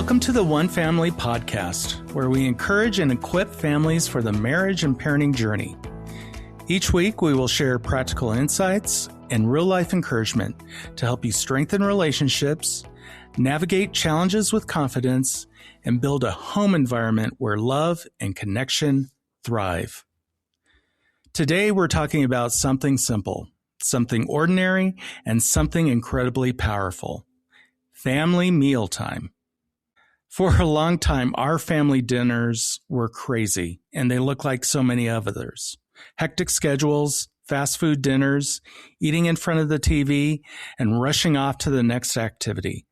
Welcome to the One Family Podcast, where we encourage and equip families for the marriage and parenting journey. Each week, we will share practical insights and real-life encouragement to help you strengthen relationships, navigate challenges with confidence, and build a home environment where love and connection thrive. Today, we're talking about something simple, something ordinary, and something incredibly powerful: family mealtime. For a long time, our family dinners were crazy, and they looked like so many others. Hectic schedules, fast food dinners, eating in front of the TV, and rushing off to the next activity.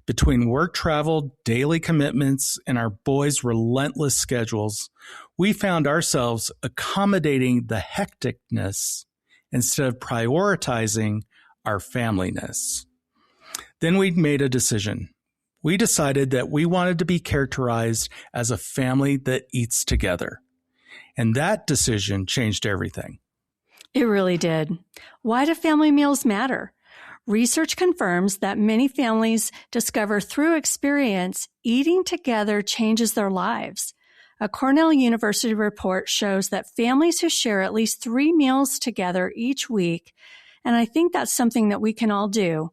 Between work travel, daily commitments, and our boys' relentless schedules, we found ourselves accommodating the hecticness instead of prioritizing our familyness. Then we made a decision. We decided that we wanted to be characterized as a family that eats together. And that decision changed everything. It really did. Why do family meals matter? Research confirms that many families discover through experience eating together changes their lives. A Cornell University report shows that families who share at least 3 meals together each week, and I think that's something that we can all do,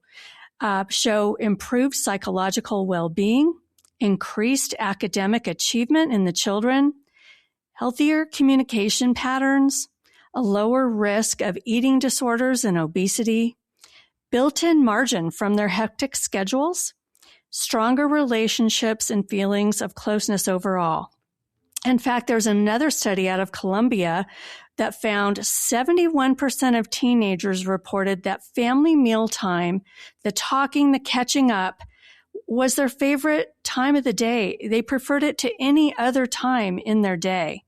show improved psychological well-being, increased academic achievement in the children, healthier communication patterns, a lower risk of eating disorders and obesity, built-in margin from their hectic schedules, stronger relationships and feelings of closeness overall. In fact, there's another study out of Columbia that found 71% of teenagers reported that family mealtime, the talking, the catching up, was their favorite time of the day. They preferred it to any other time in their day.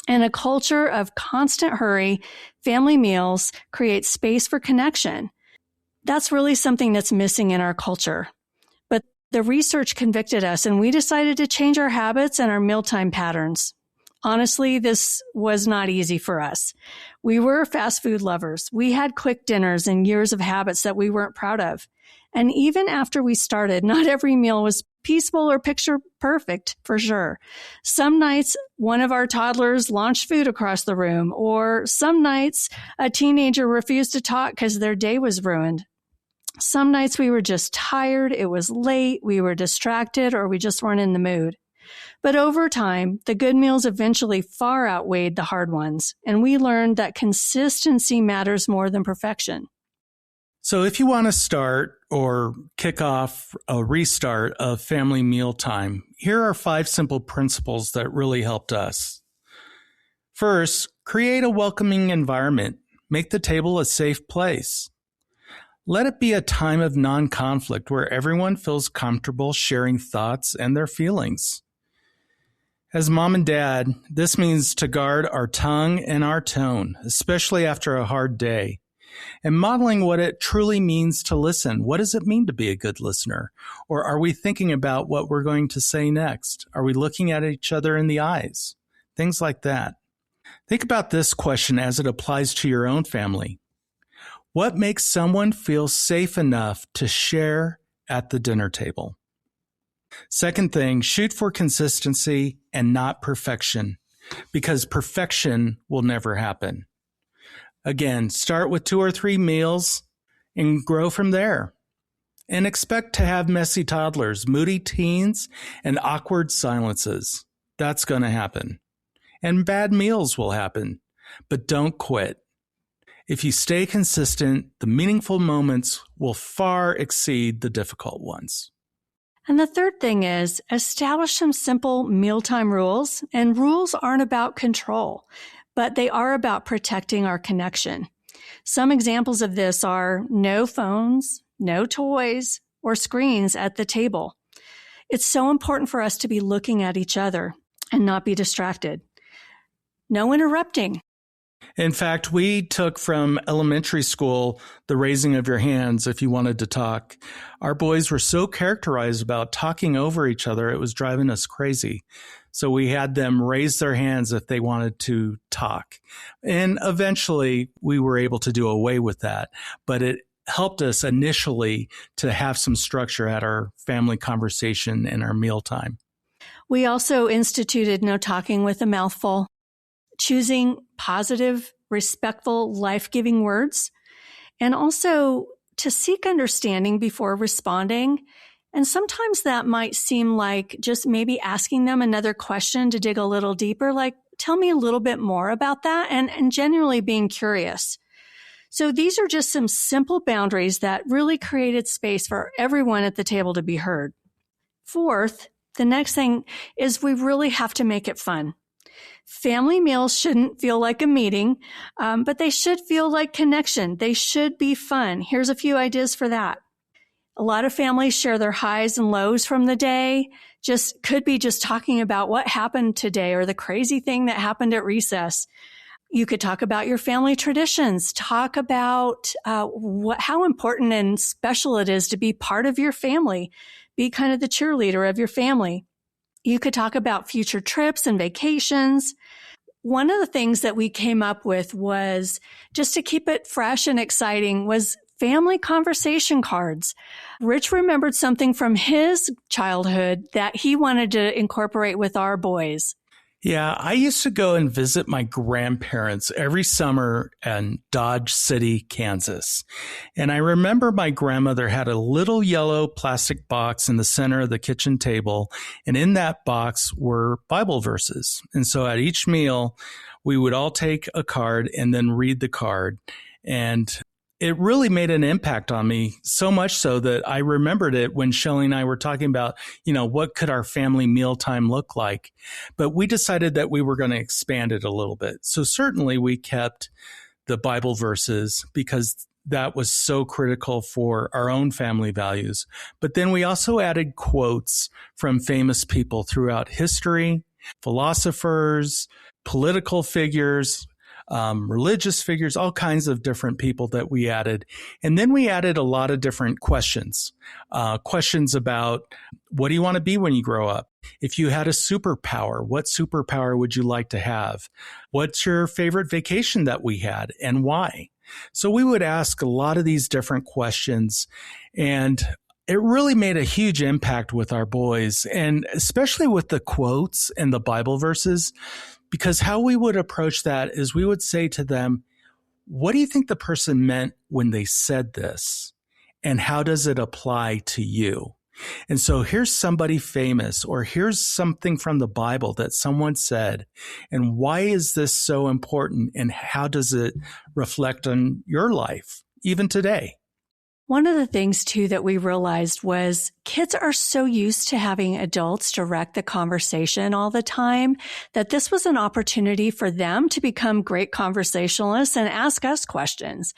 In a culture of constant hurry, family meals create space for connection. That's really something that's missing in our culture. But the research convicted us, and we decided to change our habits and our mealtime patterns. Honestly, this was not easy for us. We were fast food lovers. We had quick dinners and years of habits that we weren't proud of. And even after we started, not every meal was peaceful or picture perfect, for sure. Some nights, one of our toddlers launched food across the room, or some nights, a teenager refused to talk because their day was ruined. Some nights we were just tired, it was late, we were distracted, or we just weren't in the mood. But over time, the good meals eventually far outweighed the hard ones, and we learned that consistency matters more than perfection. So if you want to start or kick off a restart of family mealtime, here are 5 simple principles that really helped us. First, create a welcoming environment. Make the table a safe place. Let it be a time of non-conflict where everyone feels comfortable sharing thoughts and their feelings. As mom and dad, this means to guard our tongue and our tone, especially after a hard day, and modeling what it truly means to listen. What does it mean to be a good listener? Or are we thinking about what we're going to say next? Are we looking at each other in the eyes? Things like that. Think about this question as it applies to your own family. What makes someone feel safe enough to share at the dinner table? Second thing, shoot for consistency and not perfection, because perfection will never happen. Again, start with 2 or 3 meals and grow from there. And expect to have messy toddlers, moody teens, and awkward silences. That's going to happen. And bad meals will happen, but don't quit. If you stay consistent, the meaningful moments will far exceed the difficult ones. And the third thing is establish some simple mealtime rules. And rules aren't about control, but they are about protecting our connection. Some examples of this are no phones, no toys, or screens at the table. It's so important for us to be looking at each other and not be distracted. No interrupting. In fact, we took from elementary school the raising of your hands if you wanted to talk. Our boys were so characterized about talking over each other, it was driving us crazy. So we had them raise their hands if they wanted to talk. And eventually we were able to do away with that. But it helped us initially to have some structure at our family conversation and our mealtime. We also instituted no talking with a mouthful, choosing positive, respectful, life-giving words, and also to seek understanding before responding. And sometimes that might seem like just maybe asking them another question to dig a little deeper, like, tell me a little bit more about that, and genuinely being curious. So these are just some simple boundaries that really created space for everyone at the table to be heard. Fourth, the next thing is we really have to make it fun. Family meals shouldn't feel like a meeting, but they should feel like connection. They should be fun. Here's a few ideas for that. A lot of families share their highs and lows from the day. Could be just talking about what happened today or the crazy thing that happened at recess. You could talk about your family traditions, talk about how important and special it is to be part of your family, be kind of the cheerleader of your family. You could talk about future trips and vacations. One of the things that we came up with was, just to keep it fresh and exciting, was family conversation cards. Rich remembered something from his childhood that he wanted to incorporate with our boys. Yeah, I used to go and visit my grandparents every summer in Dodge City, Kansas. And I remember my grandmother had a little yellow plastic box in the center of the kitchen table. And in that box were Bible verses. And so at each meal, we would all take a card and then read the card. And it really made an impact on me, so much so that I remembered it when Shelley and I were talking about, what could our family mealtime look like? But we decided that we were going to expand it a little bit. So certainly we kept the Bible verses because that was so critical for our own family values. But then we also added quotes from famous people throughout history, philosophers, political figures, religious figures, all kinds of different people that we added. And then we added a lot of different questions. Questions about, what do you want to be when you grow up? If you had a superpower, what superpower would you like to have? What's your favorite vacation that we had and why? So we would ask a lot of these different questions, and it really made a huge impact with our boys, and especially with the quotes and the Bible verses. Because how we would approach that is we would say to them, what do you think the person meant when they said this? And how does it apply to you? And so here's somebody famous, or here's something from the Bible that someone said. And why is this so important? And how does it reflect on your life, even today? One of the things, too, that we realized was kids are so used to having adults direct the conversation all the time that this was an opportunity for them to become great conversationalists and ask us questions.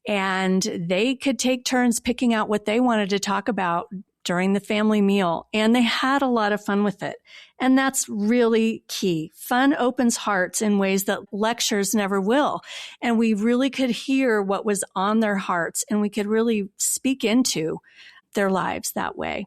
And they could take turns picking out what they wanted to talk about during the family meal, and they had a lot of fun with it. And that's really key. Fun opens hearts in ways that lectures never will. And we really could hear what was on their hearts, and we could really speak into their lives that way.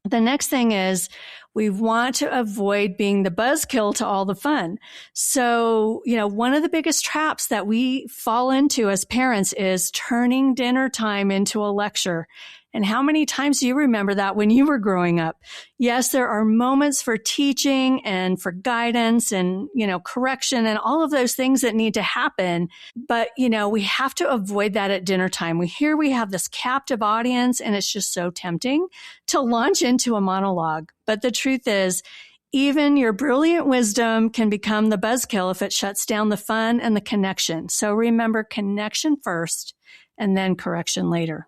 The next thing is we want to avoid being the buzzkill to all the fun. So, one of the biggest traps that we fall into as parents is turning dinner time into a lecture. And how many times do you remember that when you were growing up? Yes, there are moments for teaching and for guidance and, correction and all of those things that need to happen. But, we have to avoid that at dinner time. We have this captive audience, and it's just so tempting to launch into a monologue. But the truth is, even your brilliant wisdom can become the buzzkill if it shuts down the fun and the connection. So remember, connection first and then correction later.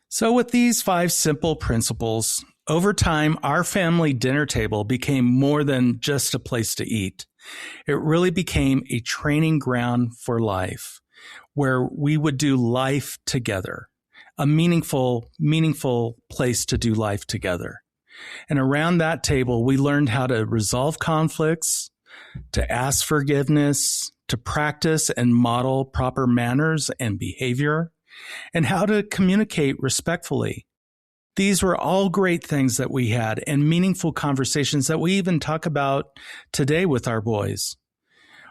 So with these 5 simple principles, over time, our family dinner table became more than just a place to eat. It really became a training ground for life, where we would do life together, a meaningful place to do life together. And around that table, we learned how to resolve conflicts, to ask forgiveness, to practice and model proper manners and behavior, and how to communicate respectfully. These were all great things that we had, and meaningful conversations that we even talk about today with our boys.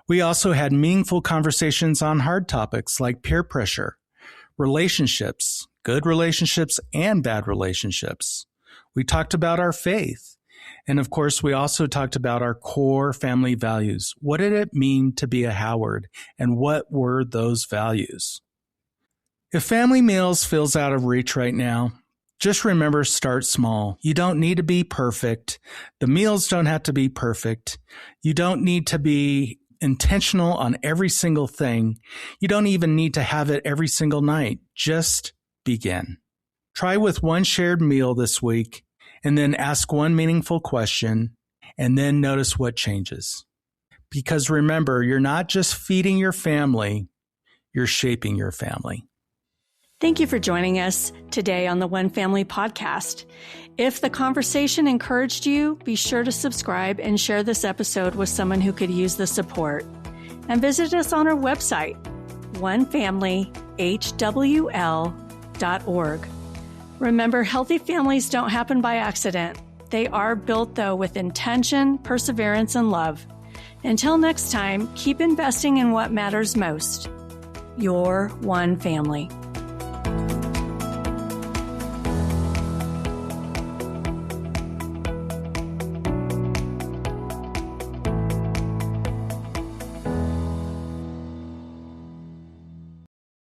We also had meaningful conversations on hard topics like peer pressure, relationships, good relationships and bad relationships. We talked about our faith. And of course, we also talked about our core family values. What did it mean to be a Howard? And what were those values? If family meals feels out of reach right now, just remember, start small. You don't need to be perfect. The meals don't have to be perfect. You don't need to be intentional on every single thing. You don't even need to have it every single night. Just begin. Try with one shared meal this week, and then ask one meaningful question, and then notice what changes. Because remember, you're not just feeding your family, you're shaping your family. Thank you for joining us today on the One Family Podcast. If the conversation encouraged you, be sure to subscribe and share this episode with someone who could use the support. And visit us on our website, onefamilyhwl.org. Remember, healthy families don't happen by accident. They are built, though, with intention, perseverance, and love. Until next time, keep investing in what matters most. Your one family.